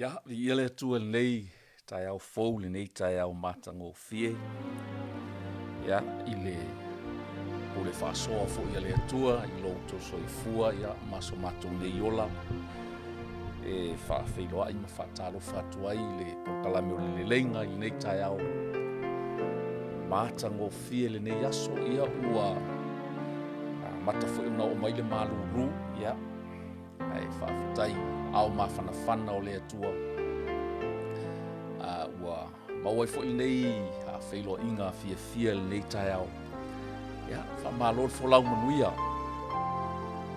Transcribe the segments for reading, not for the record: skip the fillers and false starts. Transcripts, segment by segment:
Ia, ia le atua lenei tae au fou lenei tae au matagofie ia i le o le faasoa foʻi ia le atua i loutou soifua ia ma so matou nei ola e faafeiloaʻi ma faatalofa atu ai le polokalame o le leleiga i lenei tae au matagofie lenei aso ia ua mata foʻi ona oo mai le malūlū ia ae faafetai ao mafanafana o le atua ua mau ai foʻi lenei afeiloaʻiga fiafia lenei taeao ia faamālo le folau manuia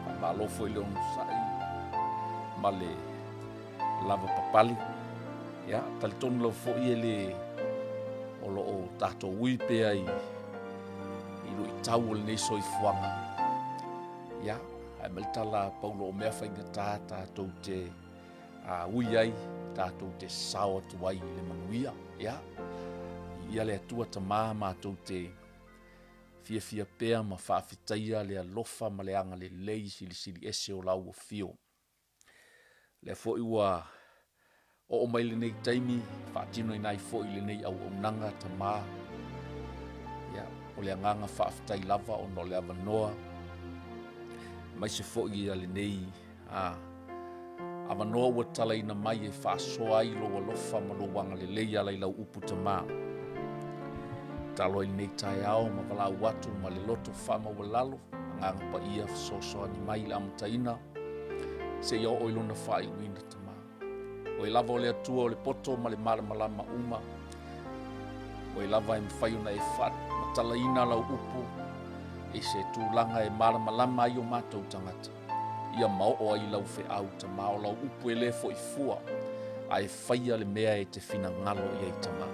faamālo foʻi le onu saʻi ma le lava papali ia talitonu lau foʻi e le o loo tatou ui pea i loi tau o lenei soifuaga ia ae ma le tala paulo o mea faigatā tatou te ui ai tatou te sao atu ai i le manuia ia ia le atua tamā matou te fiafia pea ma faafetaia le alofa ma le aga lelei silisili ese o lauafio lea foʻi ua oo mai lenei taimi faatino inai foʻi lenei auaunaga tamā ia o le agaga faafetai lava ona o le avanoa maise foʻi ia lenei avanoa ua talaina mai e faasoa ai lou alofa ma lou aga lelei ala i lau upu tamā talo ai lenei taeao ma valaau atu ma le loto faamaualalo agaga paia fesoasoani mai le amataina seʻia oo i lona faaiʻuina tamā oi lava o le atua o le poto ma le malamalama uma oi lava e mafai ona e faamatalaina lau upu e se tulaga e malamalama ai o matou tagata ia ma oo ai lau feʻau tamā o lau upu e lē foʻi fua ae faia le mea e te finagalo i ai tamā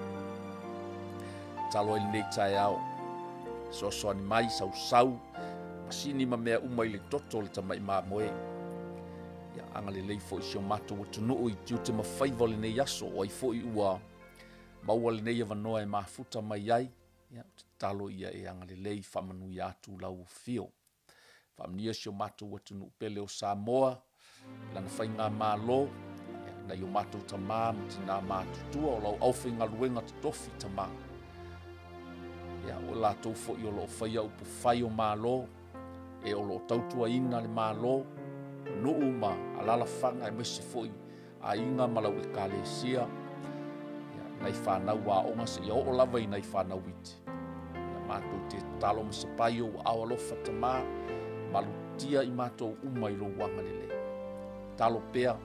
talo ai lenei taeao soasoani mai sausau masini ma mea uma i le toto o le tamaʻi mamoe ia aga lelei foʻi sio matou atunuu i tiu te mafaiva o lenei aso o ai foʻi ua maua lenei avanoa e mafuta mai ai ia te talo ia e aga lelei faamanuia atu lauafio faamanuia sio matou atunuu pele o Samoa lana faiga mālō nai o matou tamā ma tinā matutua o lau ʻaufaigaluega totofi tamā ia o latou foʻi o loo faia upu fai o mālō e o loo tautuaina le mālō nuu ma alalafaga e maise foʻi aiga ma lau ekalesia ia nai fanau aʻoga seʻia oo lava i nai fanau iti ia matou te talo ma sapai o ua ao alofa tamā malutia i matou uma i lou aga lelei talo pea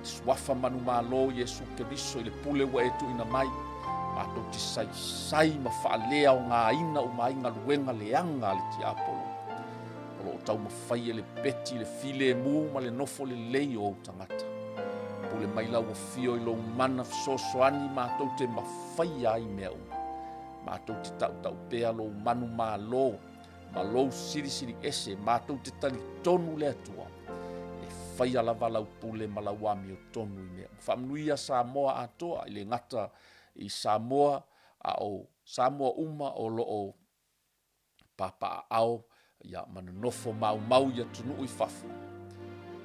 e suafa manu mālō iesu keriso i le pule ua e tuuina mai matou te saisai ma faalea o gāina uma ai galuega leaga a le tiapolo o loo taumafai e le peti le filemu ma le nofo lelei o ou tagata pule mai lauafio i lou mana fesoasoani matou te mafai ai mea uma matou te taʻutaʻu pea lou manu mālō ma lou silisili ese matou te talitonu le atua e faia lava lau pule ma lau amiotonu i mea faamanuia Samoa atoa i le gata i Samoa o Samoa uma o loo papaʻao ia manonofo maumau ia tunuu i fafu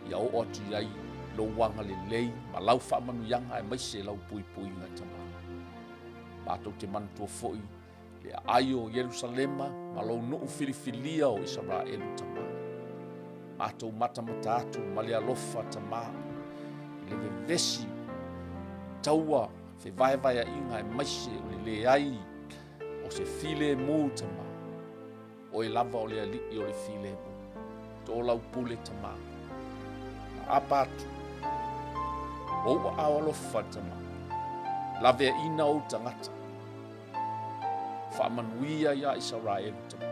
ia oo atu i ai lou aga lelei ma lau faamanuiaga e maise lau puipuiga tamā matou te manatua foʻi le aʻai o Ierusalema ma lou nuu filifilia o Isaraelu tamā matou matamata atu ma le alofa tamā le vevesi taua fevaevaeaʻiga e maise o le leai o se filemu tamā o e lava o le alii o le filemu to lau pule tamā apa atu o ua ao alofa tamā laveaʻina ou tagata faamanuia iā Isaraelu tamā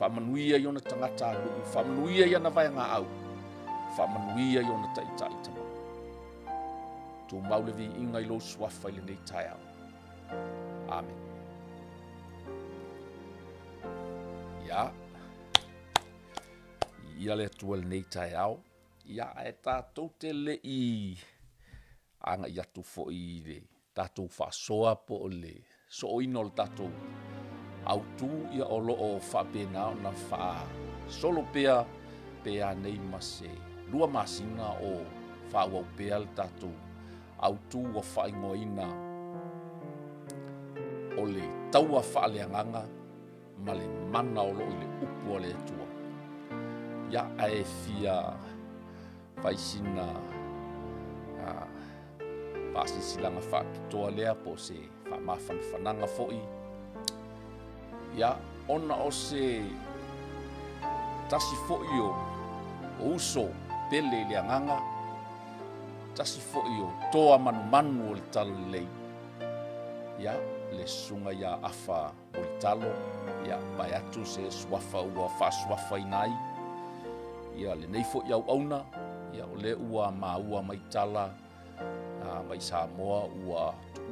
faamanuia i ona tagata aluu faamanuia i ana vaegaʻau faamanuia i ona taʻitaʻi tamā tumau le viiga i lou suafa i lenei taeao amen ia le atua lenei taeao ia e tatou te leʻi aga i atu foʻi i le tatou faasoa po o le sooina o le tatou autū ia o loo faapena ona faasolo pea nei ma se lua masina o whāwau pēa le tātou au tū wa whaingoina o le taua whaaleanganga ma le mana o lo i le upu o le atua. Ia ae fia whaisina whaasisilanga whaapitoa lea po se whaamawhanwhananga fo'i. Ia ona o se tasi fo'i o uso pele le anganga, tasi fo'i o toa manu o le talo lei. Ia le sunga ia afa o le talo, ia pai atu se suafa ua whaasuafa inai. Ia le nei fo'i au auna, ia o le ua maua mai tala, mai Samoa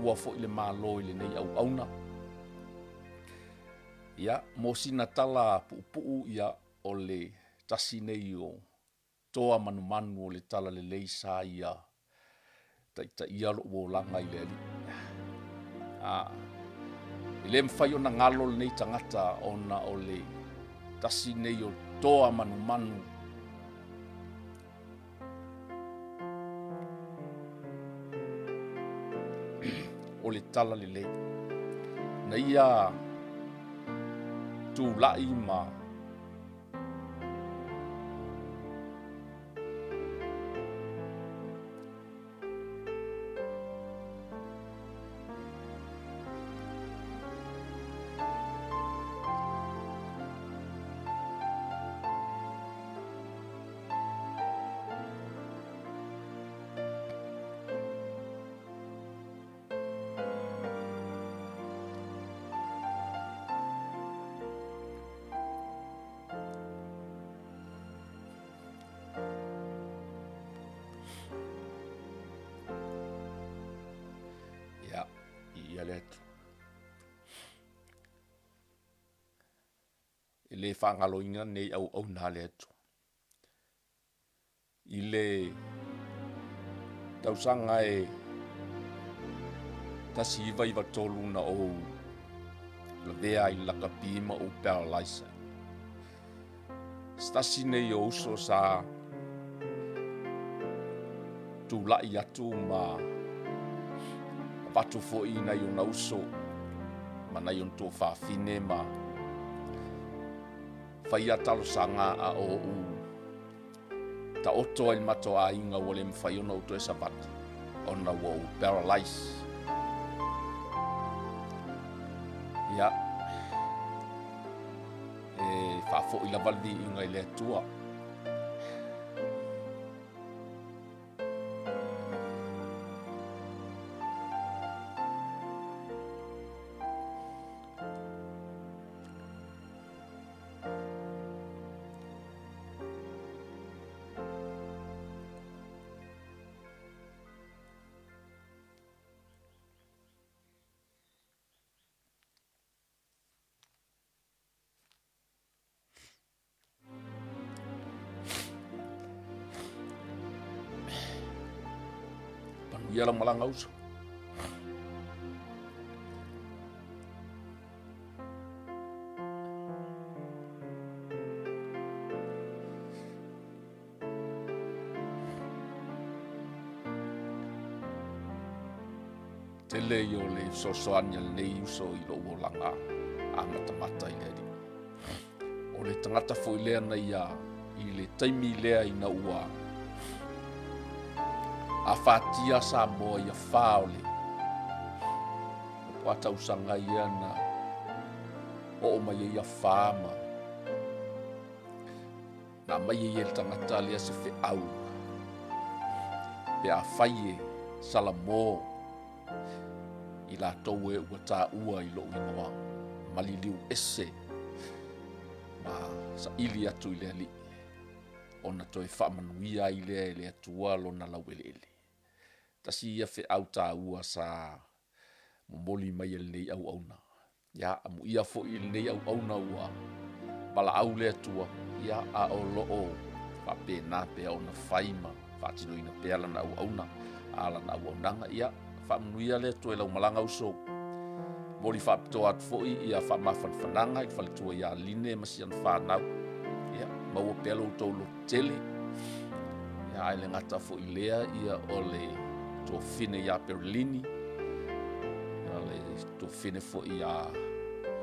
ua fo'i le malo i le nei au auna. Ia mo sina tala pu'u ia o le tasi nei o toa manu o le tala le lei sa ia ta ia lo o langa i le ali. I le mwhai ona ngalo le nei tangata ona o le tasi nei o toa manu o le tala le lei. Na ia tu lai ma ia letu. I le whangaloinga nei au nā letu. I le tausanga e tasi iwa iwa tolu na o la vea i laka pima o paralysa. Stasi nei o uso sa tu lai atu ma patu fo'i na i ona uso ma na i on tō whawhine ma whaia talo sanga a o u ta oto il mato a inga wale mwhai ona uto e sabati ona wo paralyze. Ia whafo i la valdi inga i le atua. Ia la malanga uso. Tele yo le sosoania nei uso i lo langa anga tamata i leri. O le tangata fo i lea na ia i le taimi lea i na ua. A whatia sa moa ia whaole. Wata usanga ia na o mai ia whaama. Na mai ia le tangata lea se whi au. Pe a whaie salamo i la tau e ua tā ua i lo inoa. Maliliu ese. Ma sa ili atu i lea li. Ona toi whamanuia i lea i lea tua lo na lau ele. Tasi ia whi au tā ua sa momoli mai ele nei au auna. Ia amu ia fo i nei au auna ua. Pala au lea tua. Ia a o loo. Whape nā pea ona whaima. Whatino ina pea lana au auna. A lana au aunanga. Ia whamanuia lea tua i lau malanga uso. Mori whapito atu fo i ia whamawhan whananga. I whalitua ia line masian whanau. Ia maua pea lo tolo tele. Ia ai le ngata fo i lea ia o le tofine ia Perlini, ia le tofine fo ia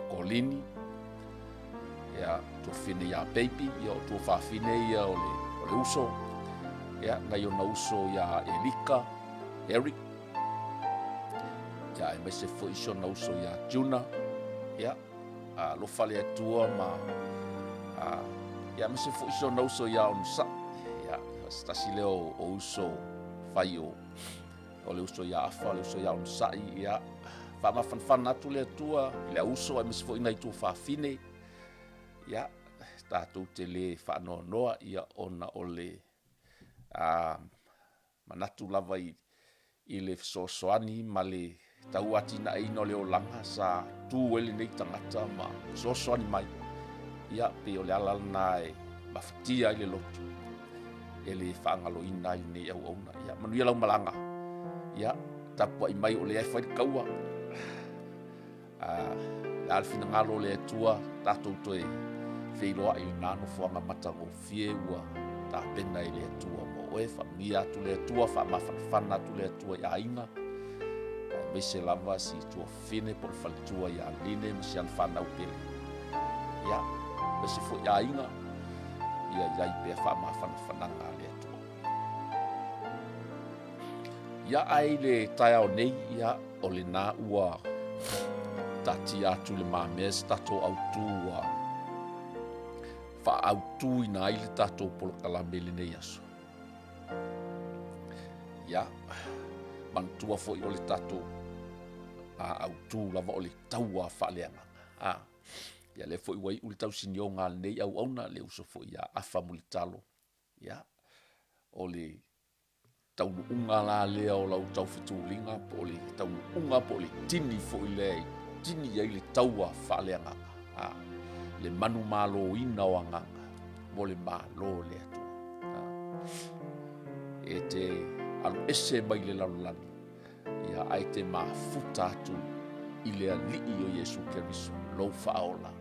Kolini, ia tofine ia Baby, ia o tuafafine ia o le uso, ia ngai ona uso ia Elika, Eric, ia e mese fo iso na uso ia Juna, ia lofa le atua ma ia mese fo iso na uso ia onsa, ia stasi leo o uso fai o le uso ia afa, le uso ia onsa, ia whamawhanwhana atu le atua, le uso e mese fo ina i tu whawhine, ia tātou te le whanoa noa ia ona o le manatu lava i le sosoani ma le tau ati na ino le o langa sa tu ele nei tangata ma sosoani mai ia pe o le ala na e mawhatia i le lotu e le whaangalo ina i nei au auna ia manuia lau malanga ia tapua i mai o le ai whaid kaua le alfina ngalo le atua tātou toe wheiroa i nano whanga mata o fie ua tā pena i le atua mo oe whamia atu le atua whamawhanwhana atu le atua i aina me se lava si tua fine por faltua ia line me se anwhanau pele ia me se fo i aina ia iai pe whamawhanwhananga le atua ia ai le tai au nei ia o le nā ua tati atu le mames tato autu ua autu ina ai le tātou Polokalame le nei aso. Ia, mantua fo i o le tātou autu lava o le taua whaaleanga. Ia le fo i wai uli tau sinionga le nei au auna le uso fo i a afa muli talo. Ia, o le taunu unga la lea o lau tau fitulinga, po le taunu unga po le tini fo i le tini ai le taua whaaleanga. Le manu malo ina o anganga mo le malo le atua e te alu ese mai le lalolani ia ai te mafuta atu i le alii o Iesu Keriso lou whaola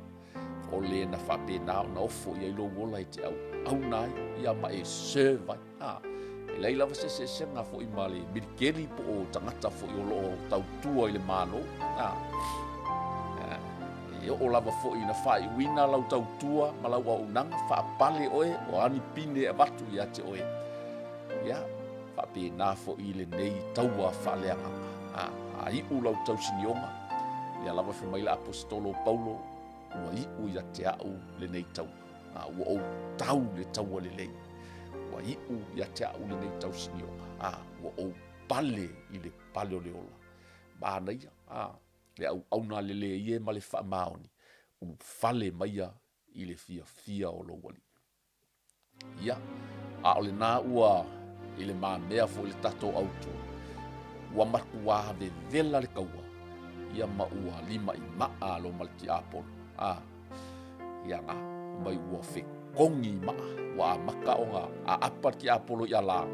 o le na whapena o na ofo ia i lou wola i te au nai ia ma e servai e lei lava se senga fo i ma le mirikeri po o tangata fo i o loo tautua i le malo o lava fo ina fai wina lau tautua ma lau au nanga fa pale oe o ani pine e watu ia te oe ia fa pe na fo i le nei taua whaleanga a i u lau tau sinionga ia lava fo mai la apostolo Paulo ua i u ia te au le nei tau ua o tau le taua le lei ua i u ia te au le nei tau sinionga ua o pale i le pale o le ola ba na ia le au na le ie ma le whamaoni u fale maia i le fia o lo wali. Ia, a o le nā ua i le mea fo i le tato autu. Ua matua ve vela le kaua. Ia ma ua lima i maa lo malki apolo. Ia ngā, mai ua fe kongi maa. Ua maka o ngā a apa ki apolo i ala.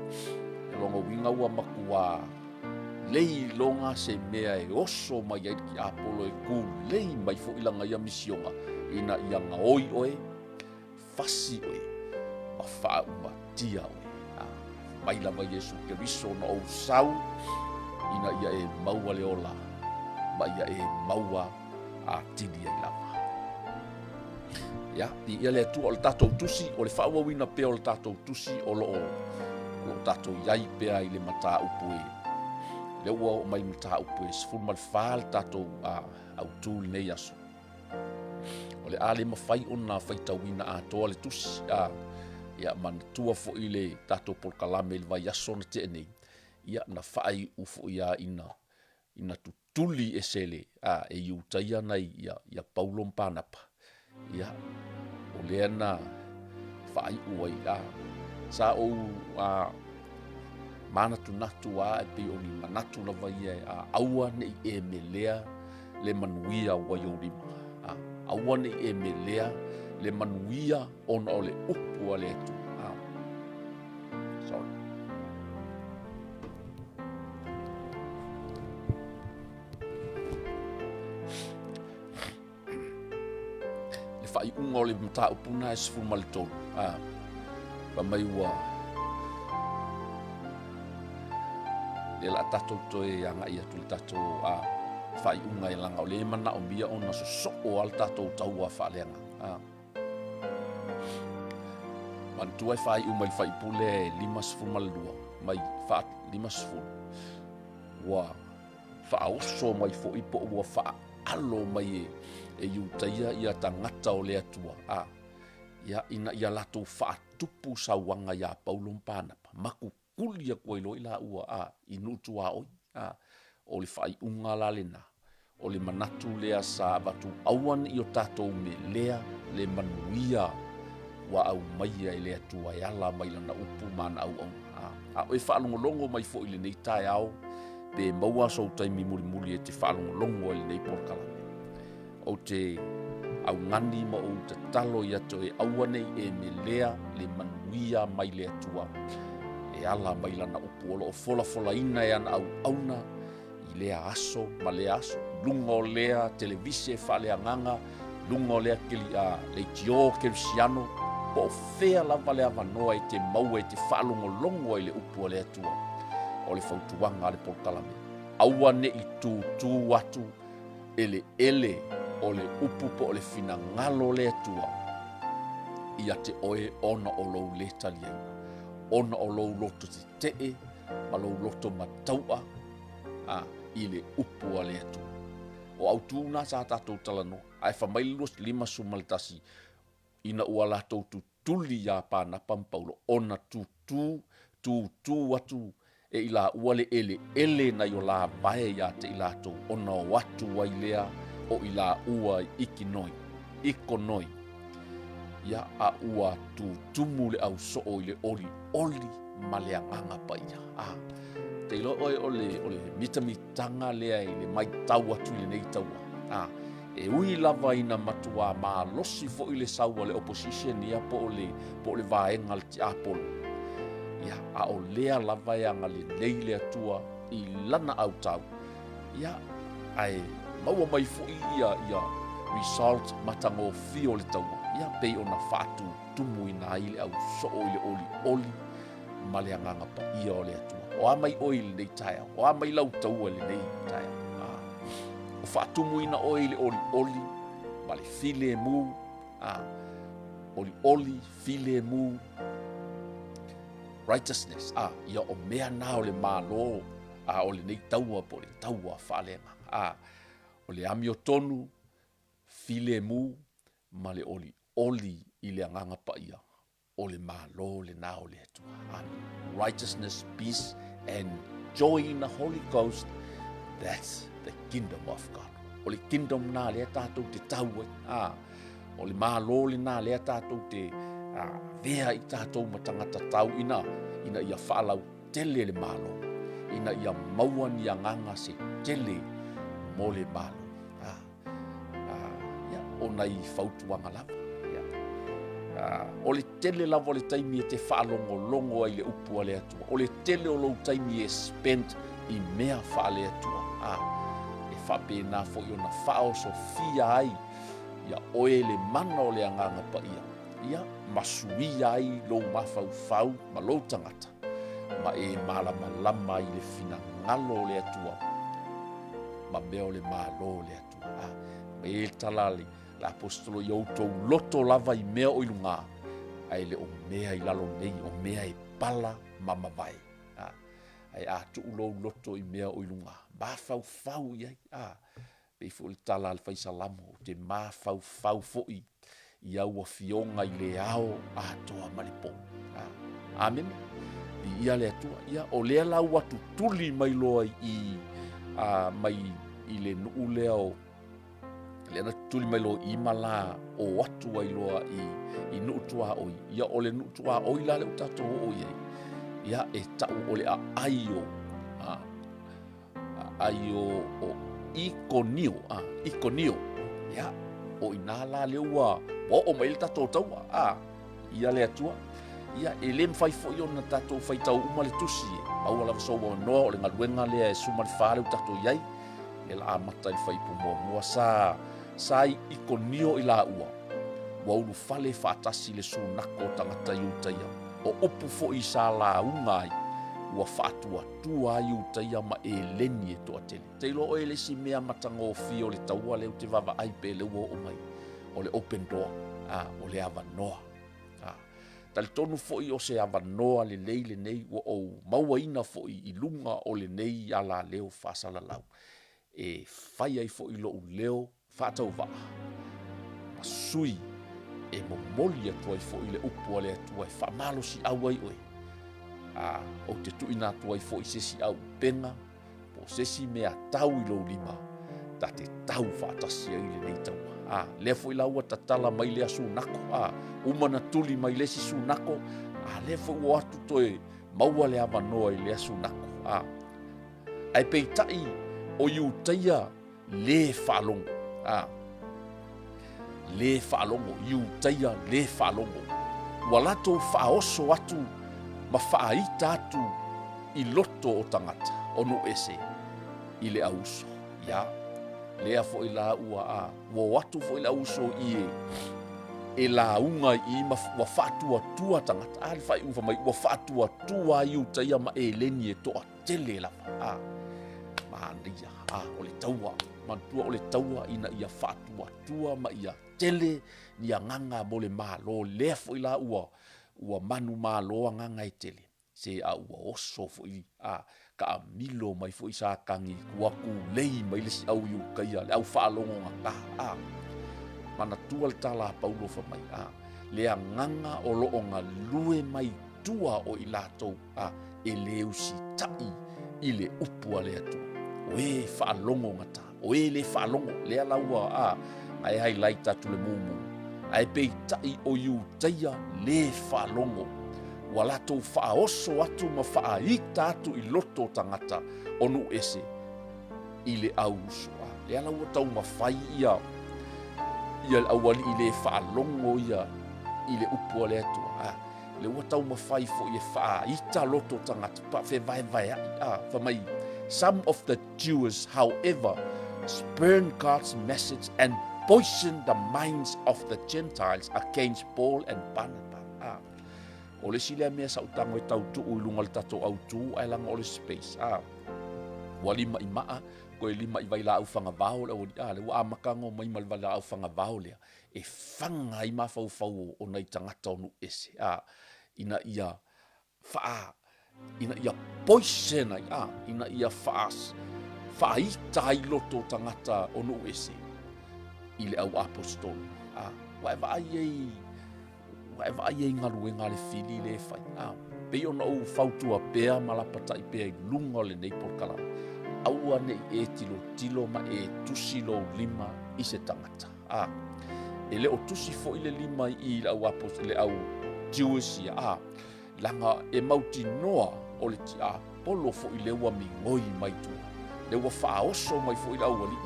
E longa winga ua makua lei longa se mea e oso mai ai ki apolo e ku lei mai fo ilanga ia misionga ina ia nga oi oe fasi oe ma faa uma tia oe mai lava Iesu Keriso na o sau ina ia e maua le ola ma ia e maua a tini ai lava ia i ia le atua o le tatou tusi o le faa wawina pea o le tatou tusi o lo tatou iai pea i le mata upu le ua o mai mata upu e sifuru ma le fā le tatou autu le nei aso. O le ale mawhai o nā whaitauina atoa le tusi ia manatua fo i le tatou Polokalame le vai aso na te nei. Ia na whai u fo ia ina tutuli e sele e iutaia nei ia Paulo Mpanapa. Ia o lea na whai ua i sa o manatu natu e pe o ni manatu lava ia aua nei e melea le manuia wa yorima aua nei e melea le manuia ona o le upu ale tu sorry le fai unga o le mata upuna e sifuru ma le tonu pa mai ua le la tatou toe anga ia tu le tatou fai unga e langa o le mana o mia ona so o al tatou taua whaaleanga. Man tuai fai umai fai pule 5 malua mai fa 5 wa fa oso mai fo ipo wa fa alo mai e utaia ia tangata o le atua ia ina ia lato fa tupu sawanga ia Paulo mpana maku kulia ko ilo ila ua inu tua oi o le fai unga la lena o le manatu lea sa batu awan i o tatou me lea le manuia wa au maia i le atua yala mai lana upu mana au o e whaalongolongo mai fo i le nei tae au pe maua so taimi muri e te whaalongolongo i le nei Polokalame o te au ngani ma o te talo i ato e awanei e me lea le manuia mai le atua e ala mai lana upu o fola ina e ana au auna i lea aso ma lea aso lunga o lea televise whalea nganga lunga o lea le tio kerisiano po fea lava lea vanoa i te maua i te whaalongolongo i le upu o le atua o le fautuanga le Polokalame awane i tū atu ele o le upu po o le fina ngalo le atua ia te oe ona o lou le taliaina ona o lou loto te tee ma lou loto mataua i le upu a le atua o au tūna sa tātou talano ai whamailos 5 sumaltasi ina ua lātou tuli ia pāna pampaulo ona tū atu e ila ua le ele na i o la vae ia te ilatou ona o watu wailea o ila ua ikonoi ia a ua tumu le au soo i le oli ma le anganga pa ia te ilo o le mitamitanga lea i le mai tau atu i le nei taua e ui lava ina matua ma losi fo i le saua le opposition ia po o le vaenga le te Apolo ia a o lea lava ia ngale nei le atua i lana au tau ia ai maua mai fo ia result matango fio le taua ia pei ona fatu tumu ina i le au soo i le oli ma le anganga pa ia o le atua o amai oil nei taia o amai lau taua le nei taia o fatumu ina oil oli ma le file mu oli file mu righteousness ia o mea na o le malo o le nei taua po le taua whaalenga o le ami o tonu file mu ma le oli i le anganga pa ia o le malo le na o le atua righteousness, peace and joy in the Holy Ghost. That's the kingdom of God. O le kingdom na lea tātou te taua o le malo le na lea tātou te vea i tātou matangata tau ina ia whaalau tele le malo ina ia mauan ia nganga se tele mo le malo o nei fautuanga lava o le tele lava o le taimi e te whaalongolongo ai le upu le atua o le tele o lou taimi e spent i mea whaale atua e whapena fo i ona whao so fia ai ia oe le mana o le anganga pa ia masuia ai lou mawhau ma lou tangata ma e malama i le fina ngalo le atua ma mea o le malo le atua ma e talali la apostolo i outou loto lava i mea o ilunga ai le o mea i lalo nei o mea e pala mamavai ai atu lou loto i mea o ilunga mafau iai pe fo le tala le faisalamo te mafau fo'i i au fionga i le ao atoa malipo amen i ia le atua ia o lea lau atu tuli mai loa mai i le nuu lea o le na tuli mai lo i mala o atu ai loa i nuu tua oi ia o le nuu tua oi la le utato o ia ia e tau o le aio o ikonio ia o ina la le ua o mai le tato taua ia le atua ia e le mfai fo yo na tato fai tau uma le tusi au ala so o no o le ngaluenga le e suma le fale o tato iai le la amata le fai pu mo sa ikonio i la ua wa ulu fale fatasi le sunako tangata yuta ia o upu fo i sa la ungai ua whaatua ai utaia ma e leni e toa tele. Te lo e le si mea matanga o fio le taua leo te wawa ai pe leo o mai. O le open door, o le ava noa. Tali tonu foi o se ava noa le nei o maua ina foi i lunga o le nei ala leo whaasala lau. E whai ai foi lo leo whaatau waa. Sui e momoli atua i foi le upu ale atua i whaamalo si au ai oe. O te tuina atua i foi sesi au penga, po sesi mea tau i lo lima, ta te tau whaatasia i le nei taua. Lea foi laua tatala mai lea sunako, umana tuli mai lesi sunako, lea foi o atu toe maua le ava noa i lea sunako. Ai peitai o iutaia le whaalongo. Le whaalongo, iutaia le whaalongo. Walato whaoso atu, ma whaaita atu i loto o tangata, ono ese, i le auso. Ia, lea fo i la ua wo atu fo i la uso i e la unga i ma wa whaatua tua tangata. Le whai uwha mai, wa whaatua tua iutaia ma e leni e toa tele lava. Maania, o le taua, mantua o le taua ina ia whaatua tua ma ia tele ni a nganga mo le malo. Lea fo i la ua manu malo a nganga e tele. Se a ua oso fo i ka a milo mai fo i sa kangi kuaku lei mai lesi au iu kaia le au whaalongo ngā mana tua le tala paulo fa mai le a nganga o loo ngā lue mai tua o i latou e leu si tai i le upua le atu o e whaalongo ngata o e le whaalongo le a laua ai highlight atu le mumu ai pei tai o iu taia le whaalongo walato whaoso atu ma whaaita atu i loto tangata onu ese i le ausua. Le ala ua tau mawhai ia le awali i le whaalongo ia i le upua le atua. Le ua tau mawhai fo i e whaaita loto tangata pa whe vai mai. Some of the Jews, however, spurned God's message and poisoned the minds of the Gentiles against Paul and Barnabas. O le sile mea sa utango e tau tuu ilunga le tato au tuu ai langa o le space. Wa lima i maa, ko e lima i vai la au whanga vau le le wa amakango mai ma le la au whanga vau lea. E whanga i mawhau whau o nei tangata onu ese. Ina ia poisena ina ia whaita i loto tangata onu ese. I le au apostol. Whatever ai ngaru e ngale Fili le whai. Pei ona au whautua pēa malapata i pēa i lunga o le nei Polokalame. Aua ne e tilo ma e tusi lo lima i se tangata. E le o tusi fo i le lima i le au apostol le au Jewish ia. Langa e mauti noa o le ti Apolo fo i le ua mingoi mai tua. Le ua whaoso mai fo i le au ali i.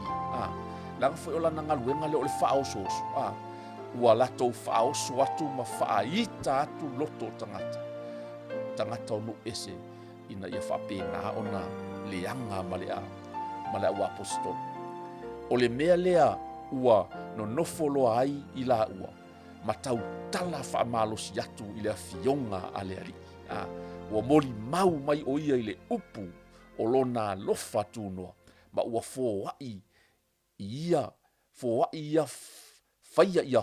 Langa fo i ola nangaru e ngale o le whaoso oso. Ua latou whaoso atu ma whaaita atu loto tangata. Tangata onu ese ina ia whapena ona leanga ma le au apostol. O le mea lea ua no nofoloa ai i la ua. Ma tau tala whaamalosi atu i le fionga a le ali. Ua moli mau mai o ia i le upu o lona lofa tūnoa. Ma ua fōai ia Faia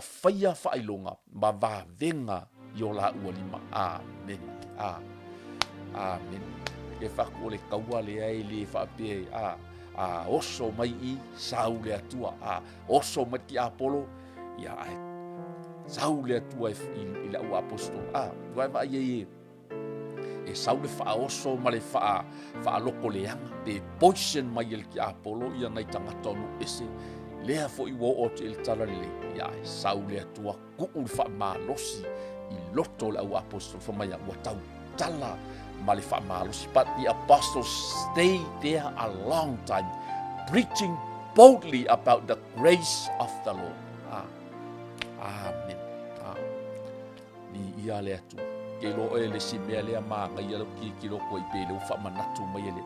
whailonga ma va venga i o la ua lima. Amen. Amen. E whako le kaua le ai le whapea oso mai i sau le atua. Oso mai ki Apolo ia ai sau le atua i la ua apostol. Wai vai e sau le wha oso ma le wha loko leanga. Pe poison mai el ki Apolo ia nei tangata onu ese. Lea fo i wo o te il tala le ia e sau le atua ku'u wha malosi i loto le au apostol wha mai a ua tau tala ma le wha malosi. But the apostles stayed there a long time preaching boldly about the grace of the Lord. Amen. Ni ia le atua. Ke lo e le si mea lea maa ngai alo ki loko i pele u wha manatu mai ele.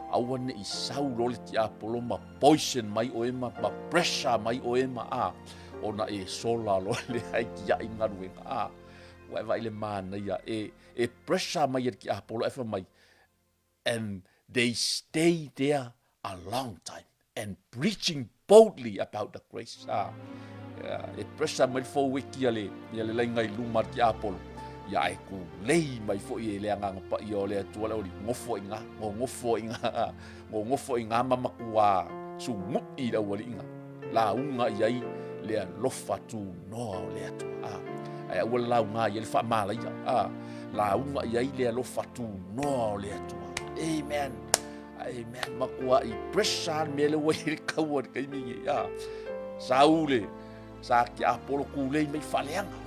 Awan i sau role ti Apolo ma poison mai o ema ma pressure mai o ema ona e sola lo le ai ki ai ngaru e Wa ile mana ia e pressure mai ki Apollo efa mai. And they stay there a long time and preaching boldly about the grace. E pressure mai fo wiki ale lenga I luma ki Apollo. Ya e ku lei mai fo I le anga pa I ole tua le oli ngofo inga ngofo inga mama kua su muti da wali inga la unga yai le lofa tu no le tu ai wala unga ye fa mala ya la unga yai le lofa tu no le tu amen amen makua I pressure me le wai kawat kai mi ya saule sa ki Apollo ku le mai faleanga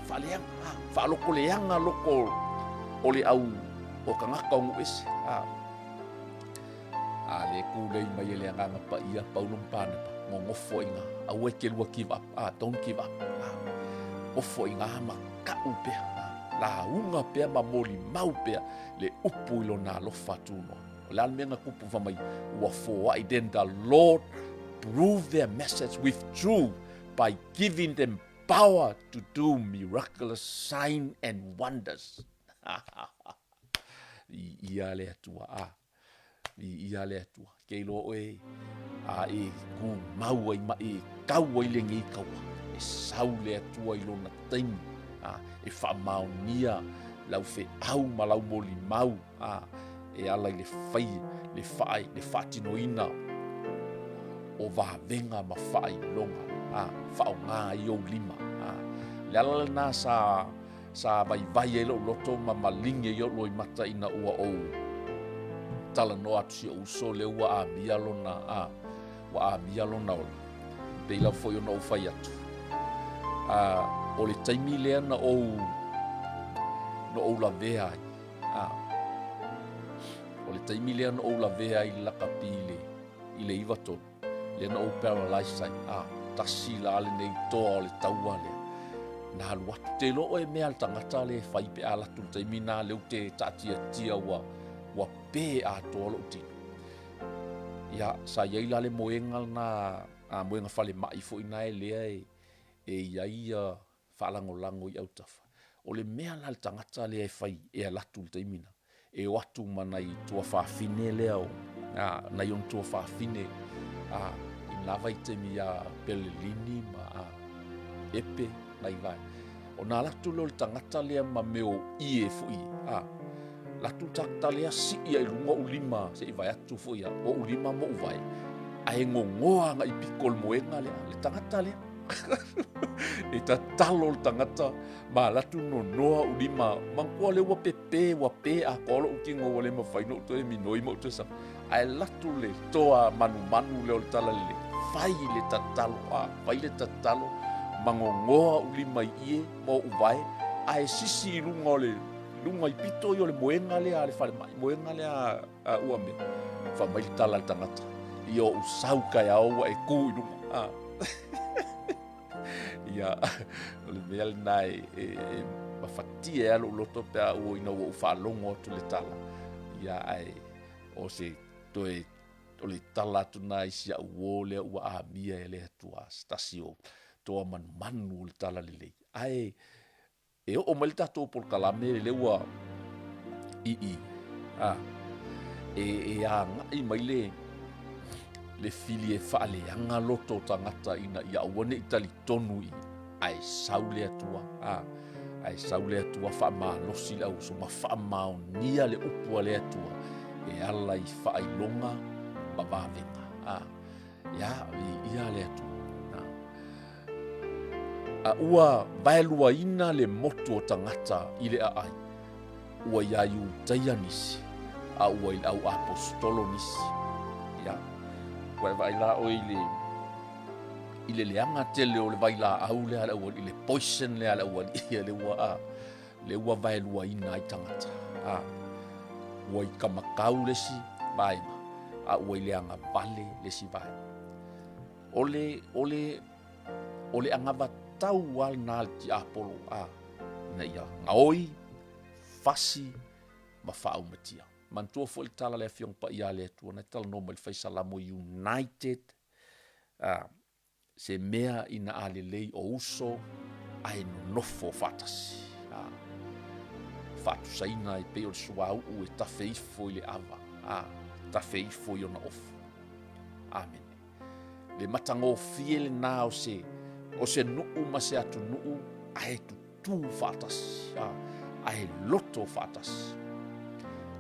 fa loko leanga loko ole au o kanga kong wis le ku le mai le anga pa ia paulum pana pa ngofo inga awe ke lu give up don't give up o fo inga ma ka upe la unga pe ma moli mau pe le upu lo na lo fatuno la menga kupu va mai wa fo I then the Lord prove their message with truth by giving them power to do miraculous sign and wonders. Ia le atua ia le atua ke lo e ku mau ai ma e kau ai le ngi kaua e sau le atua I lona taimi e fa maunia lau fe au ma lau moli mau e ala le fai le fatinoina o va venga ma fai longa fa nga I o lima le ala na sa vai e lo loto ma malinge yo lo mata ina ua o tala no atu o so le ua a mia lona o pe la fo yo no fai atu o le taimi le na o la vea o le taimi le na o la vea I la kapile I le iwa to le na o paralyze sai tasi la le nei to le taua le na lu watu te lo e mea tangata le fai pe ala tu te mina le te tatia tia wa pe a tolo ti ya sa ye la le moenga na moenga fale mai fo ina le ya ia fala ngolango I autafa o le mea la tangata le fai e ala tu te mina e watu mana I tua fa fine le o na yon tua fa fine ina vai te mia pelelini ma epe nai vai o na latu lo tangata lea ma meo I e fui latu tangata lea si ia I lunga ulima se I vai atu fui o ulima mo vai ai ngongoa nga I pikol moenga lea le tangata lea e ta talo tangata ma latu no noa ulima mangkua le wa pe a kolo ukingo wale ma faino to e minoi mo to sa ai latu le toa manu le tala le fai le tatalo mangongoa ulima ie mo uvae ai sisi lunga I pito yo le moenga le ale fale mai moenga le a uame fa mai tala tangata yo usau kai au e ku lunga ia le mel nai mafati e alo loto pe o ina o fa longo tu le tala ia ai o se toe o le tala tu nai sia o le ua a mia e le tua stasio toa manu le tala le ai e o mal tato Polokalame le ua e ngai mai le Fili e faaleanga loto tangata ina ia wane I tali tonu I ai saule atua ai saule atua fa malosi lau so ma fa maonia le upua le atua e ala I failonga ma vavenga ia ia le atua ua vaelua ina le motu o tangata I le ai ua ia iu taia nisi ua I au apostolo nisi ia ua vaila o I le leanga tele o le vaila au le ala ua I le poison le ala ua ia le ua vaelua ina I tangata ua I kamakau lesi vaema ua I leanga vale lesi vaema ole angava tau al na ki Apollo na ia ngaoi fasi ma fau matia mantua fo le tala le fiong pa ia le tu na tal normal Faisalamo United se mea ina ale lei o uso ai no nofo fatas fa'atusaina e pei o le suāu'u e tafeifo i le ava tafeifo i ona ofu. Amen. Le matagofie lenā o se nu'u ma se atunu'u ae tutū fa'atasi ae loto fa'atasi.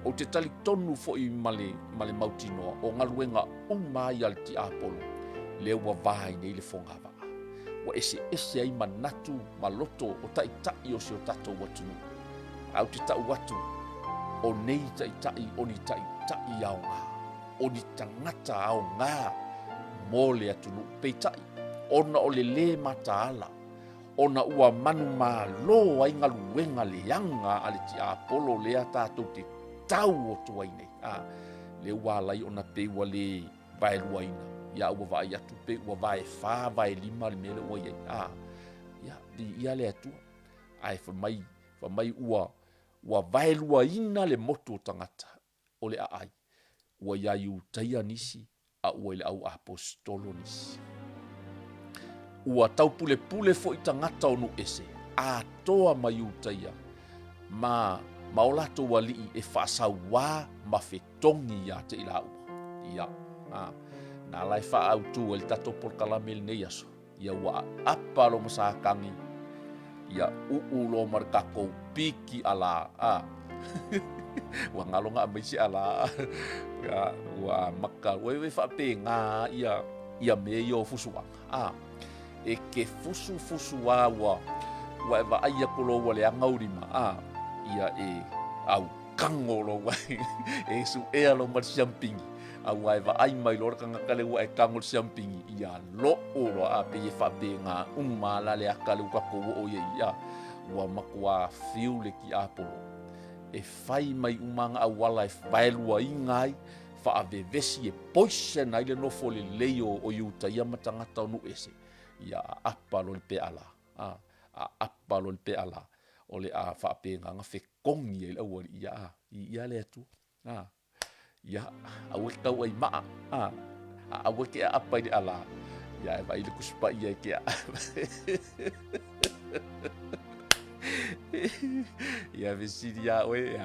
O te talitonu fo'i ma le mautinoa o galuega uma ai a le ti'apolo le ua vai nei le fogava'a ua ese ai manatu ma loto o ta'ita'i o se o tatou atunu'u au te ta'u atu o nei ta'ita'i o ni ta'ita'i aogā o ni tagata aogā mo le atunu'u peita'i ona o le lē mata'ala ona ua manu mālō ai galuega leaga a le ti'apolo lea tatou te tau o tuai nei le ua alai ona pe ua lē vaeluaina ia ua va'ai atu pe ua vaefā vaelima le mea le ua iai ia li'ia le atua ae famai ua vaeluaina le motu o tagata o le a'ai ua ia iutaia nisi a ua i le au apostolo nisi ua taupulepule fo'i tagata o nu ese atoa ma iutaia ma o latou ali'i e fa'asauā ma fetogi iā te ila'ua ia na lai fa'autū e le tatou polokalame lenei aso ia ua apa lo masakagi ia u'u lo ma le kakou piki ala ua galoga mai se ala ua maka ua fa'apegā ia me ia o fusuaga e ke fusufusuā ua e va'ai aku lo ua le agaulima ia e au kango lo wai e su ea lo mar siampingi au ai va'ai mai lo kangakale ua e kango siampingi ia lo'o lo a pe e whapenga umala le akale ukako o ia ua makua fiu le ki apolo e fai mai umanga awala e faelua ingai fa'avevesi e poisen ai le nofo le leio o iuta ia matangata onu ese ia apa lo le pe ala apa lo le pe ala o le a whapenga nga whekongi e lau ia le atu ia awe kau ai maa awe ke apa i le ala ia e vai le kuspa ia ke ia vesiri ia oe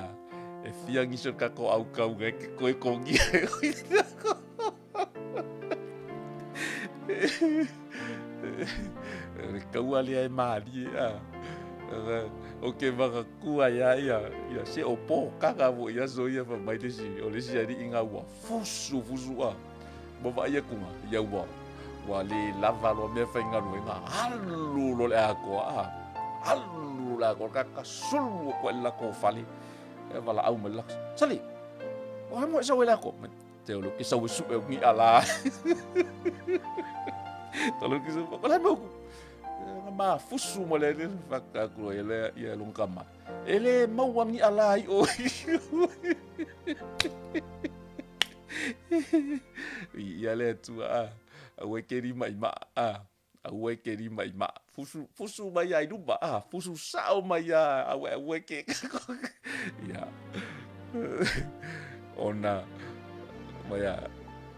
e fiang iso kako au kau ga ke koe kongi kau alia e maari o ke waka kua ia se o po kaka mo ia so ia fa mai desi o le sia ri inga wa fusu mo va ia kuma ia wa le lava lo me fa inga luenga halu lo le ako halu la ko kaka sulu ko la ko fali e vala au me la sali o mo sa wela ko te lo ke sa su e ngi ala tolo ke so ko la mo ma fusu mo le faka ko ele ia lungkama ele mau wangi alai o ia le tu awe keri mai ma awe keri mai ma fusu mai ai duba fusu sao mai awe ke ia ona mai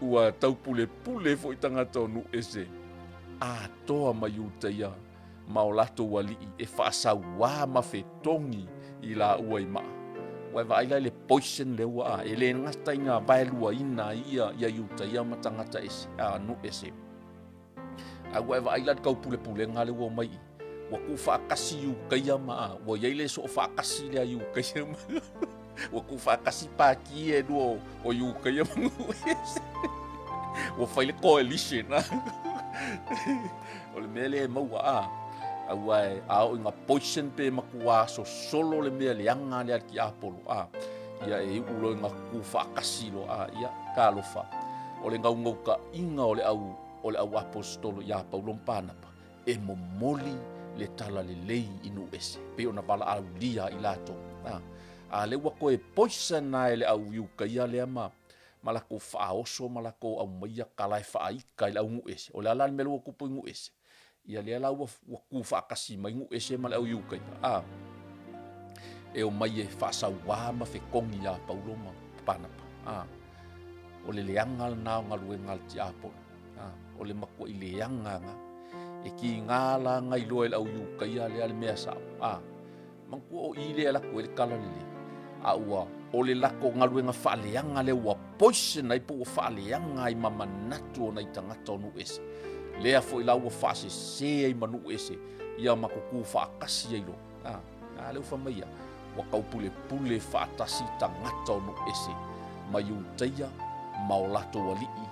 ua tau pule fo itanga tonu ese toa mai uta ia ma o latou ali'i e fa'asauā ma fetongi i la ua i ma'a ua e va'aila le poison le ua e lē gataina vaeluaina ia iuta ia ma tagata ese anu ese ua e va'aila le kaupulepulega le ua mai ua ku fa'akasi iukaia ma ua iai le so o fa'akasi lea iukaia ma ua ku fa'akasi pakie lua o iukaia ma ese ua fai le coalition o le mea le maua aua e ao inga poison pe makua so solo le mea leanga le ki apolo ia e ulo inga ku whaakasi lo ia kalofa o le ngau ka inga o le au apostolo ia Paulo Mpanapa e momoli le tala le lei inu ese pe ona bala au lia i lato le wako e poison na le au yuka ia le ama malako whaoso malako au maia kalai whaaika i lau ngu ese o le alani melo wa kupo ngu ese ia le lau wa ku whaakasi mai ngu ese ma le au yuka e o mai e whaasauā ma whekongi a Paulo Mpanapa o le leanga nao ngalue ngal ti apolo o le makua i leanga nga e ki ngala ngai loa i lau yuka ia le ale mea sao Mangkua o i le lako le kala lele. A ua o le lako ngaluenga whaaleanga le ua poise nai po ua whaaleanga i mamanatu o nei tangata o nu ese. Lea fo i lau ua whaase se i manu ese. Ia makuku whaakasi ai lo. Leu whamaia. Wa kaupule pule whaatasi tangata o nu ese. Mai uteia maolato walii.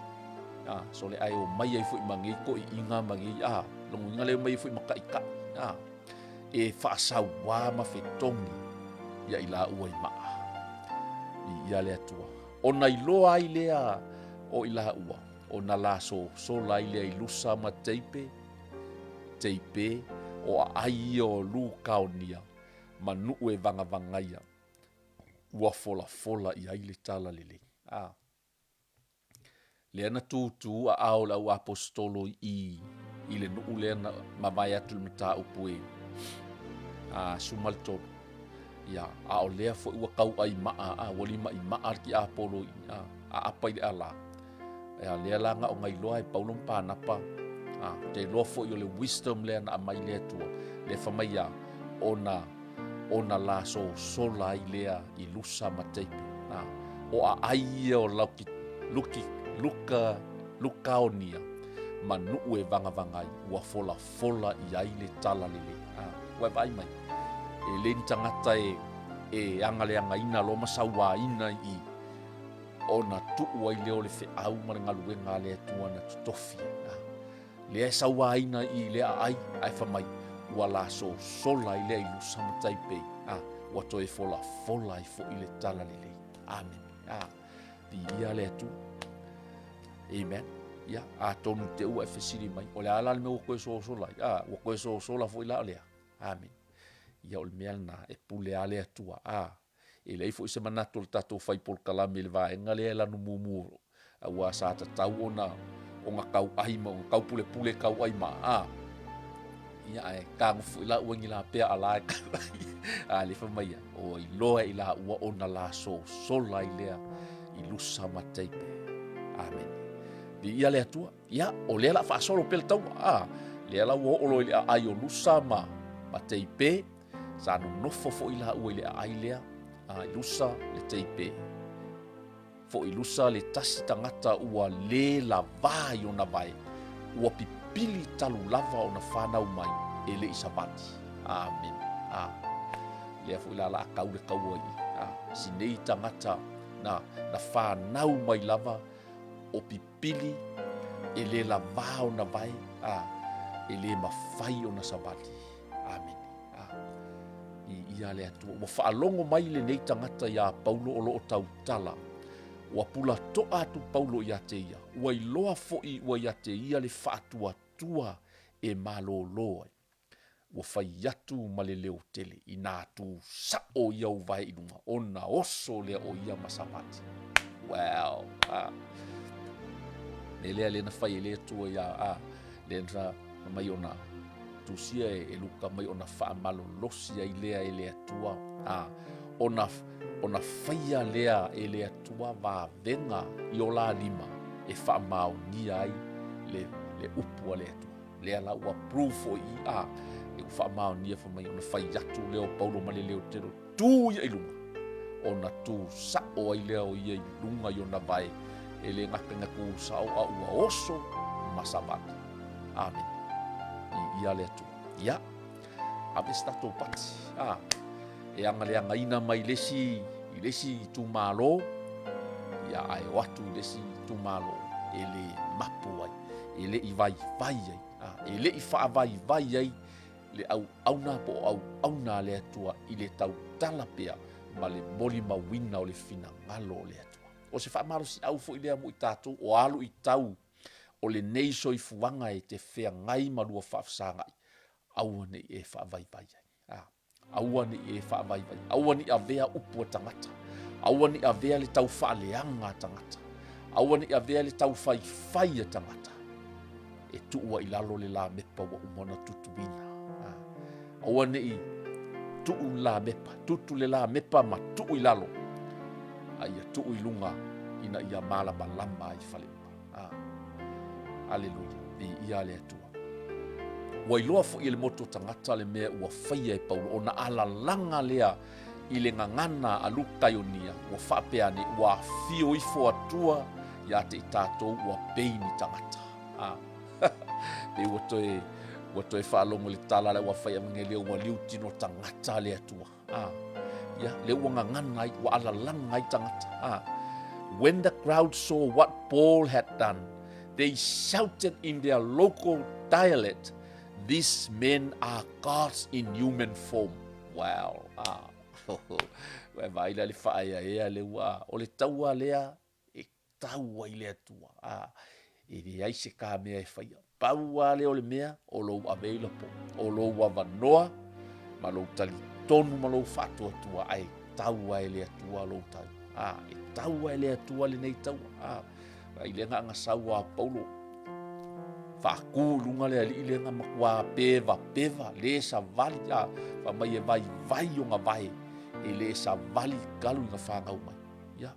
So le ai o mai ai fo i mangi ko i inga mangi. Longu inga leo mai fo i makaika. E whaasau wā mawhetongi. Ia i la ua i maa. Ia lea tua. O na iloa ai lea o i la ua. O na la so la i lea i lusa ma teipe. Teipe o ai o lu kaonia. Ma nuu e vanga vangaia. Ua fola i ai le tala lele. Lea na tūtū a ao lau apostolo i le nuu lea na mawai atu le mata upu e. Sumaltolo. Ia, a o lea fo ua kau ai maa, walima i maa ki a polo i, a apa i le ala. Ia, lea langa o ngai loa e paulong pānapa. Te loa fo i o le wisdom lea na amai lea tua. Lea whamai ona la so la i lea i lusa ma teipe. O a ai o luka o nia. Ma nuu e vanga vangai, ua fola i ai le tala lele. Ua vai mai. E le tangata e anga ina lo masaua ina i ona tuu ai leo le wheau mara ngaluenga lea tua na tutofi. Lea saua ina i lea ai whamai ua la sola i lea i lusa mataipe. Ua toe fola i fo i le tala lele. Amen. Di ia lea tu. Amen. Ia, a tonu te ua e whesiri mai. O le ala le me o koe sola. O koe sola fo i la o lea. Amen. Ia o le mea na e pule a lea tua. E lei fo i se manatu le tatou whai Polokalame le vaenga lea lanu mumu. Ua sa tatau o ngā kau aima, o ngā kau pule kau aima. Ia e kāngu fo i la uangi la pea ala e kau ai. Le whamaia. O i loa i la ua o na la sola i lea i lusa ma teipe. Amen. Di ia lea tua. Ia, o lea la whaasolo pele tau. Lea la ua olo i lea ai o lusa ma teipe. Sa no nofo fo i la ua i lea ai lea. I lusa le teipe. Fo i lusa le tasi tangata ua le la vai o na vai. Ua pipili talu lava o na whanau mai e le isabati. Amen. Lea fo i la kau le kau ai. Sinei tangata na whanau mai lava o pipili e le la va o na vai. E le mawhai o na sabati. Amen. Ia lea tua. Ua whaalongo mai le nei tangata ia Paulo o loo tau tala. Ua pula toa atu Paulo ia te ia. Ua i loa foi ua ia te ia le whaatua tua e malo loa. Ua whai atu ma le leo tele. I nā tu sao ia u vai inunga. O na oso lea o ia masapati. Wow. Ne lea lena whai e lea tua ia. Lena mai o na tusia e luka mai ona wha malo losi ai lea e lea tua. Ona whaia lea e lea tua wā venga i o la lima e wha mao ni ai le upua lea tua. Lea la ua proof o i e wha mao ni e whamai ona whai atu leo Paulo ma le leo tero tū ia i lunga. Ona tū sao ai lea o ia i lunga i ona vai e le ngakanga ku sao a ua oso masabati. Amen. Ia lea tu. Ia. Abe stato pati. E anga le anga ina mai lesi tu malo. Ia ai watu lesi tu malo. E le mapu ai. E le i vai ai. E le i wha vai ai. Le au na po au na lea tua i le tau talapea. Ma le moli mawina o le fina ngalo lea tua. O se wha maro si au fo i lea mo i tātou. O alu i tau. O le nei so i fuanga e te whea ngai marua whaafsangai. Aua ni e whaavai ai. Aua ni e whaavai. Aua ni a vea upua tangata. Aua ni a vea le tau whaaleanga tangata. Aua ni a vea le tau whai tangata. E tuua i lalo le la mepa wa umona tutuina. Aua ni i tuu la mepa. Tutu le la mepa ma tuu i lalo. Aia tuu i lunga ina ia mala malama i whalepa. Aleluia. Ia lea tua. Ua iloa foʻi le moto tagata le mea ua faia e Paulo ona alalanga lea i le gagana aluka ionia ua faapea nei ua afio ifo atua iā te i tatou ua pei ni tagata. Pei ua toe faalogo le tala le ua fai amagelea ua liu tino tagata le atua. Ia le ua gagana ai ua alalanga ai tagata. When the crowd saw what Paul had done, they shouted in their local dialect, "These men are gods in human form." Wow. Ua vai le whaaiaea le ua. O le taua lea, e taua i le atua. E le ai se kā mea e whaia. Paua le o le mea, o lou available. O lou avanoa, ma lou tali tonu ma lou whātua tua. Ai taua e le atua lou tau. E taua e le atua le nei taua. Ai le ngā ngasau a Paulo. Whākū lunga le ali le ngā makua peva, le sa vali. Wha mai e vai o ngā vai. E le sa vali galu i ngā whāngau mai. Ia,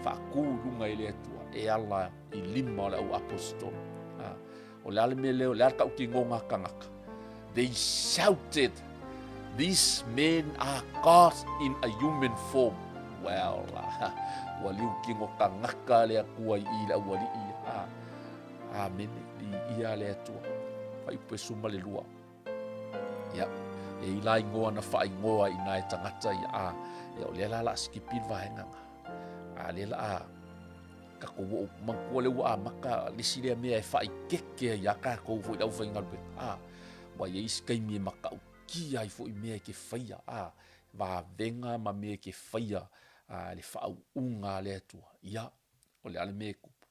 whākū lunga e le atua. E ala i lima o le au apostol. O le ale me leo, le arka uki ngonga kangaka. They shouted, "These men are gods in a human form." Well, waliu kingo kangaka le akua i la wali ia. Amen. Ia le atua. Fai pe suma le lua. Ia. E ila ingoa na fai ngoa i nai tangata ia. Ia o le la skipin vahenga. Le la ka ko mangko le wa maka lisi le mea e fai keke ia ka ko foi dau fai ngalbe. Wa ye iskai mi maka ki ai foi mea ke faia. Va venga ma mea ke faia. Le whaau unga le atua. Ia, o le ale me kupu.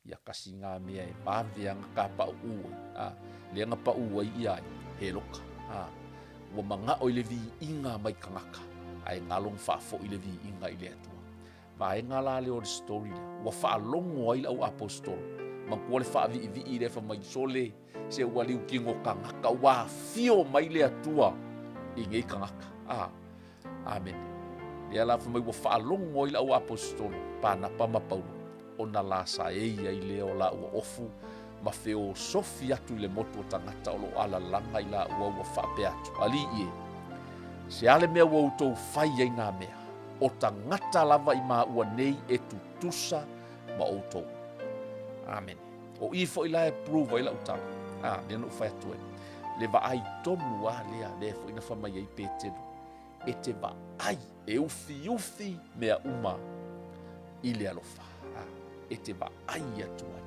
Ia kasi ngā mea e pāweanga ka pa ua. Le anga pa ua i ai, he loka. Ua manga o i le vi inga mai kangaka. Ai ngalong whaafo i le vi inga i le atua. Va e ngala le o le story le. Ua whaalongo ai lau apostol. Mangkua le whaavi i le wha mai sole. Se ua liu kingo kangaka. Ua fio mai le atua. I ngei kangaka. Amen. Ia la mai ua whaalongo i lau apostol pana pama Paulo o na la sa eia i leo la ua ofu ma feo sofi atu le motu o tangata o lo ala langa i la ua whape atu ali ie se ale mea ua utou fai ai ngā mea o tangata lava i maa ua nei e tutusa ma outou. Amen. O ifo i la e prove i la utala le no fai atu le va ai tonu a lea le fo ina whamai ai pētenu e te va ai e ufi mea uma i le alofa. E te va ai atua.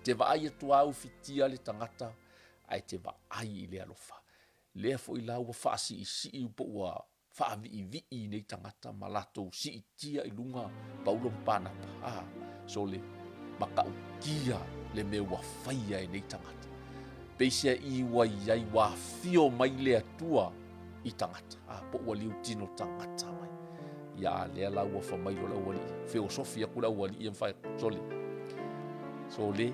Te va ai atua ufi tia le tangata ai te va ai i le alofa. Lea fo i la ua whaasi i si i upo ua whaavi i nei tangata ma lato si i tia i lunga Paulo mpanapa. So le maka ukia le me ua whaia e nei tangata. Peisia i ua iai wa fio mai le atua i tangata. Po ua liu tino tangata mai. Ia lea la ua whamailo la ua li. Feosofia kula ua li iam whai sole. So le,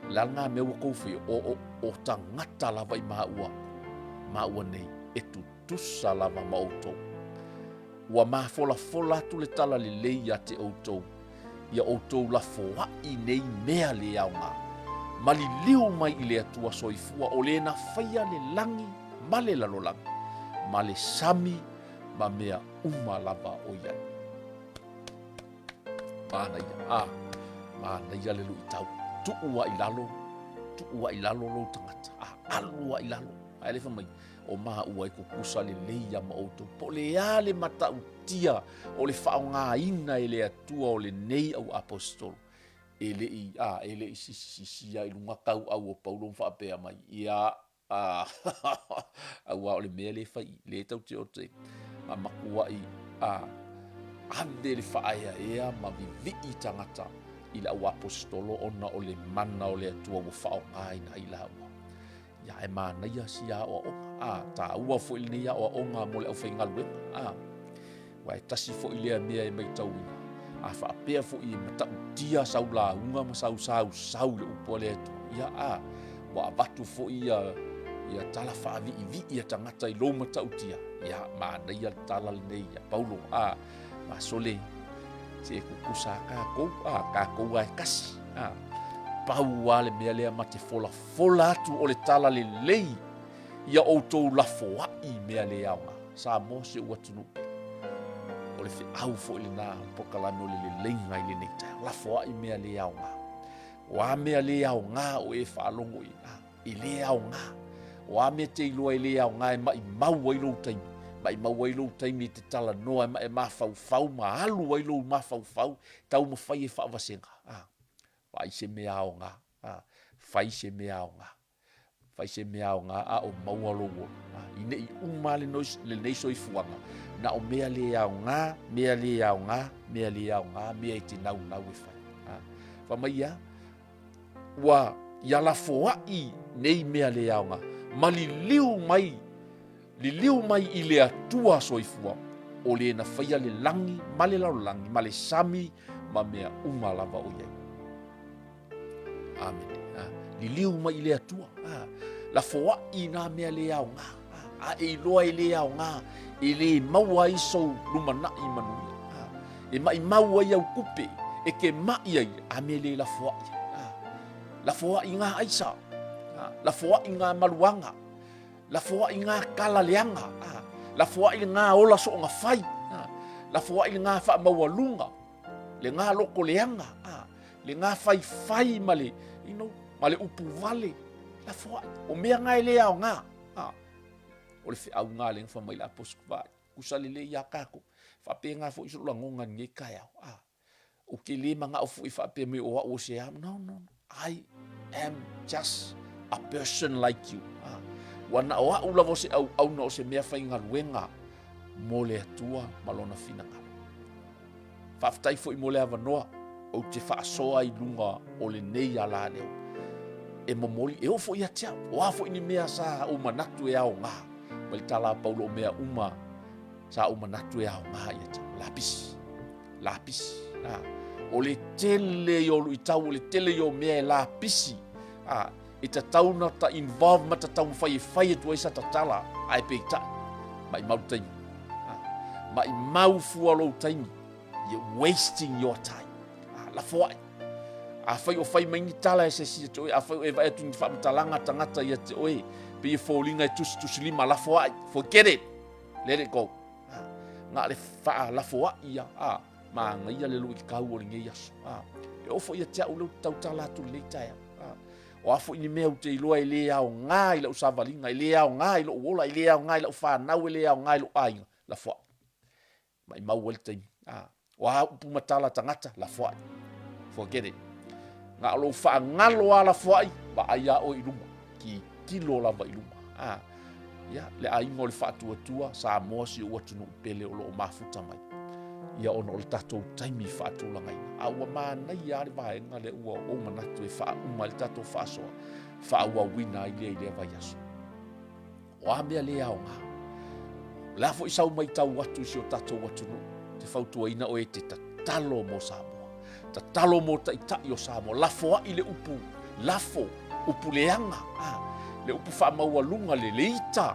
la ngā mea ua kouwhi o tangata lava i maa ua nei. E tu tusa lava ma outou. Ua maa fola tu le tala le leia te outou. Ia outou la foa i nei mea le au ngā. Mali liu mai i le atua soifua o le na whaia le langi ma le lalolangi. Ma le sami ma mea uma lava o iai. Mana ia le lui tau. Tuua i lalo lo tangata. Alua i lalo. Ai le whamai. O maa ua i kukusa le leia ma outou. Po le ale mata utia o le whao ngā ina e le atua o le nei au apostol. E le i sisia i lunga kau au o Paulo mwhaapea mai. Ia au o le mea le whai. Le tau te o te. Ma makua i ande le whaaea ea ma vivi i tangata. I la au apostolo ona o le mana o le atua o whao ngā ina i la ua. Ia e mana ia si a o onga. Ta ua fo ili ni a o onga mo le au whaingaluenga. Wa e tasi fo ili a mea e mai tau ina. A whaapea fo i mata utia sau la unga ma sau le upo le atua. Ia wa avatu fo i ia tala whaavi i vi i a tangata i lo mata utia. Ia mana ia tala le nei ia Paulo. Ma sole se kukusa kākou ai kasi. pau ale mea lea mate fola atu o le tala lelei ia outou lafoa'i mea le aoga sa mo se ua tunu o le fe'au fo'i lenā pokalame o le leleiga i lenei tae lafoa'i mea le aoga ua mea le aogā o e fa'alogo i le aogā ua mea te iloa i le aogā e ma'imau ai lou taimi ma'imau ai lou taimi i te talanoa e mafaufau ma alu ai lou mafaufau tau mafai e fa'avasega fai se mea aogā fai se mea aogā fai se mea aogā a o maua lou i ne'i uma lenei soifuaga na o mea le aogā mea le aogā mea le aogā mea i te naunau e fai famaia ua ia lafoa'i nei mea le aogā ma liliu mai i le atua soifua o le na faia le langi ma le lalolagi ma le sami ma mea uma lava o iai amen liliu mai i le atua lafoa'i na mea le aogā a e iloa i le aogā e lē maua ai sou lumana'i manuia e ma'imau ai au kupe e ke ma'i ai a mea lē lafoa'i ngā aisa lafoa'i ngā maluanga lafoa'i ngā kalaleanga lafoa'i ngā ola so'oga fai lafoa'i ngā fa'amaualuga le ngā loko leanga le ngā faifai ma le upu vale lafoa'i o mea ngā e lē aogā o le fe'auga lega famai le aposkuva'i kusa lelei ia kako fa'apega fo'i so lagoga nigei kaeao o ke lē maga'o fo'i fa'apea mai o a'u o se am no I am just a person like you ua na o a'u lava o se au'auna o se mea faigaluega mo le atua ma lona finagalo fa'afetai fo'i mo le avanoa ou te fa'asoa i luga o lenei ala leo e momoli e o fo'i atea o a fo'i ni mea sa uma natu e aogā ma le tala paulo o mea uma sa uma natu e aogā ia te lapisi o le tele i o lui tau o le tele i o mea e lapisi e tatauna ta involve ma tatau fai e tuai sa tatala ai peita mai mau taimi mai mau fua lou taimi you're wasting your time la foai a fai o fai mai ni tala e se si te oe a fai e vai tu ni fa mtalanga tangata ia te oe pe e falling ai tus lima la foai forget it let it go nga le fa la foai ia ma nga ia le lu i kau o nge yaso e o fo ia te au tau tala tu le taia o afo ni meu te iloa i le au ngā i lau savalinga i le au ngā i lo ola i le au ngā i lau whanau i le au ngā i lo ainga la foai mai mau el taimi o a upu matala tangata la foai forget it nga lo whaangalo a la foai ba aia o i luma ki kilo lava i luma ia le ainga o le whaatuatua sa moa si o atunu pele o lo mafuta mai ia ono o le tatou taimi whaatulangaina a ua mānai a le vaenga le ua o manatu e wha le tatou whaasoa whaua wina i lea vai aso o a mea lea o ngā la fo isau mai tau atu si o tatou atunu te whautuaina o e te tatalo mo Samoa tatalo mo taitai o Samoa lafo i le upu lafo upu leanga le upu whaamaualunga le leita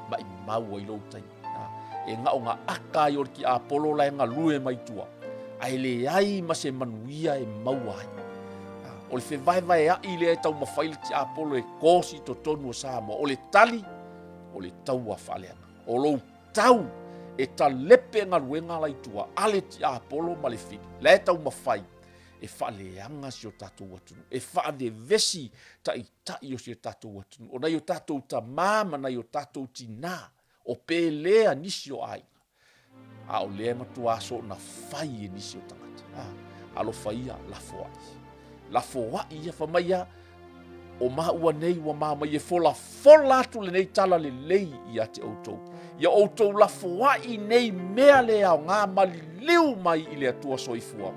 ma i maua i lou taimi e nga o nga aka i orki a Apolo la nga lue mai tua ai le ai ma se manuia e maua ai o le vai a i le tau mawhaile ti a Apolo e kosi to tonu o Samoa o le tali o le tau a whaleana o lou tau e ta lepe nga luenga lai tua ale ti a Apolo ma le Fili le tau mawhai e whaleanga si o tatou atunu e whaade vesi ta i tai o si o tatou atunu o nei o tatou ta mama nei o tatou tina o pelea nisi o ai a o lea matua so na fai e nisi o tangata alo faia la foai ia whamaia o maua nei wa mama i e fola atu le nei tala le lei i ate outou ia outou la foai nei mea le au ngā mali liu mai i le atua soifua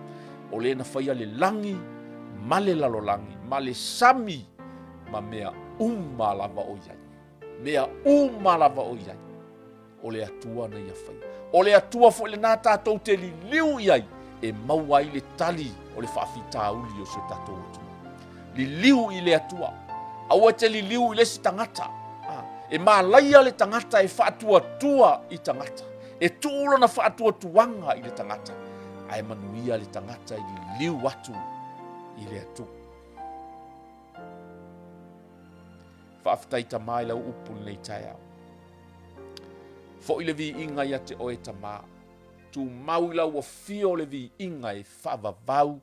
o le na faia le langi ma le lalolangi ma le sami ma mea lava o iai mea lava o iai o le atua na ia fai o le atua fo le nā tātou te li liu iai e maua i le tali o le whaafitauli o se tātou atu li liu i le atua aua te li liu i le si tangata e malaia le tangata e whaatua i tangata e tūlo na whaatuanga i le tangata ai manuia le tangata i li liu atu i le atu Whaafetai tamā i lau upu nei tai au. Fo i le vi inga ia te oe tamā. Tu mau i lau o fio le vi inga e whaavavau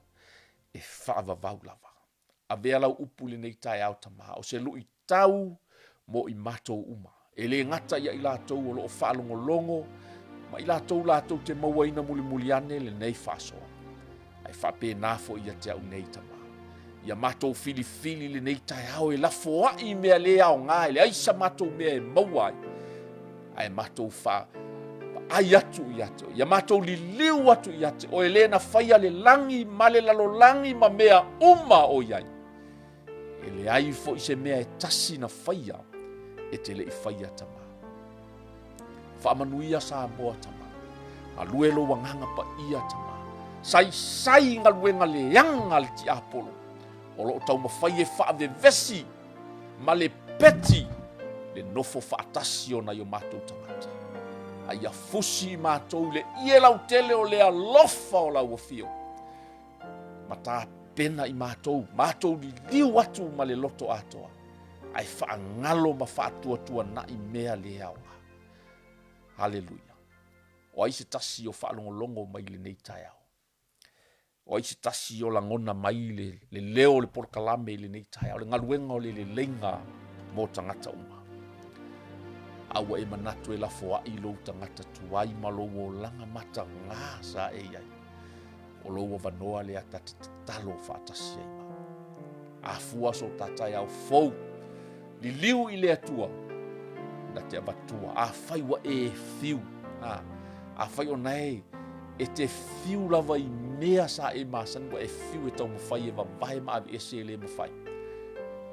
lava. A vea lau upu le nei tai au tamā. O se lui tau mo i matou uma. E le ngata ia i lātou o loo whaalongolongo. Ma i lātou te mauaina muli ane le nei whaasoa. Ai whape nāfo ia te au nei tamā. Ia matou fili le nei tai au e lafo ai mea le au ngā le aisa matou mea e mauai. Ai matou wha ai atu i ate. Ia matou li liu atu i ate. O e le na whaia le langi ma le lalo langi ma mea uma o iai. E le ai fo i se mea e tasi na whaia e te le i whaia tamā. Whaamanuia sa moa tamā. A luelo wanganga pa ia tamā. Sai ngā luenga le yanga le ti apolo. O loo tau mawhai e whaavevesi ma le peti le nofo whaatasi o na i o mātou tangata. Ai a fusi mātou le ie lau tele o le alofa o lau o fio. Ma tā pena i mātou li liu atu ma le loto atoa. Ai whaangalo ma whaatua na i mea le aonga. Haleluia. O ai se tasi o whaalongolongo mai le nei tai au. O ai se tasi o langona mai le leo le Polokalame le nei tai au. Le ngaluenga o le leleiga mo tangata uma. Aua e manatu e lafo ai lou tangata tuai ma lou o langa mata ngā sa e iai. O lou o vanoa le atati talo whaatasi ai ma. A fua so tatai au fou. Li liu i le atua. Na te abatua. A whai wa e fiu. A whai o nei. E te fiu lava i mea sa e masan. Wa e fiu e tau mawhai e wawahe ma avi e se le mawhai.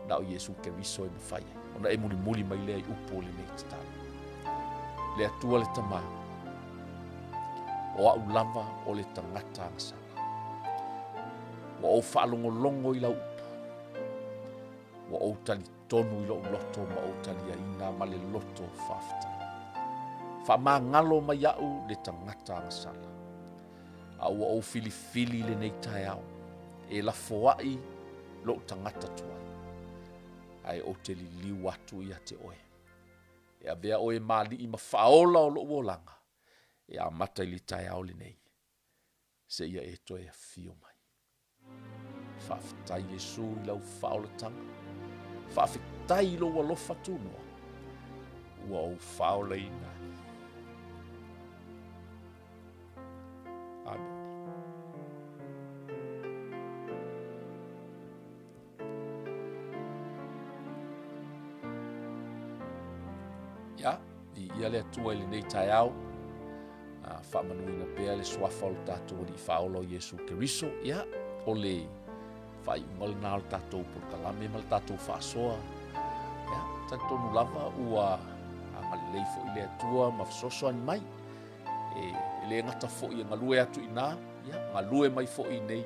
Na o Yesu ke riso e mawhai. Ona e muli mai lea i upo le nei te talo. Le atua le tamā. O au lava o le tangata angasana. Wa o whaalongolongo i lau upa. Wa o tali tonu i lau loto ma o tali aina ma le loto whafta. Wha ngalo mai au le tangata angasana. A ua o fili le nei tai au. E la foai lo tangata tuai. Ai o te li liu atu i a te oe. E a vea oe mali i ma whaola o loo langa. E a mata i li tai au le nei. Se ia e toe a fio mai. Whawhitai Jesu i lau whaola tanga. Whawhitai i lo alofa tunua. Ua o whaola i nai. Amen. Ia, ia le atua i le nei tai au. Whaamanuina pēr le swafa o le tātou li whaolo Yesu Keriso. Ia, o le whai ungal nā le tātou Polokalame ma le tātou whaasoa. Ia, tātou lava ua angalei fo i le atua ma whasoso ani mai. E le ngata fo i ngalue atu i nā. Ia, ngalue mai fo i nei.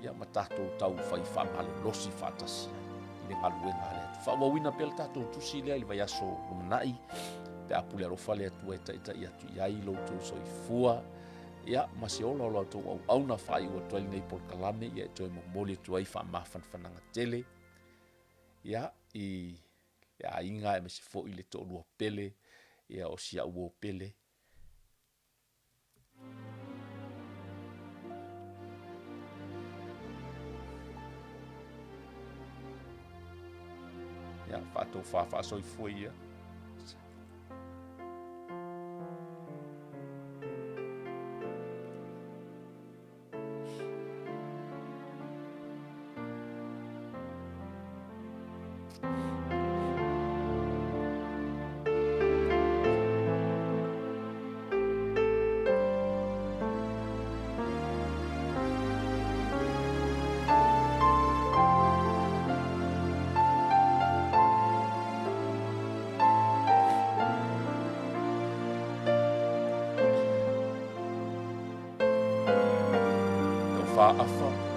Ia, ma tātou tau whai whaangale losi whaatasi. I le ngalue ngā le atu. Whaawawina pēr le tātou tusi lea i vai aso umanai. Pe apule arofa le atua e taita i atu iai loutou so i fua. Ia, masi ola o loutou au na whai ua tuali nei Polokalame. Ia e toi momoli atu ai wha mawhanwhananga tele. Ia, i a inga e masi fo i le to lua pele. Ia o sia ua pele. Ia, whātou whawha so i fua ia. Aapa.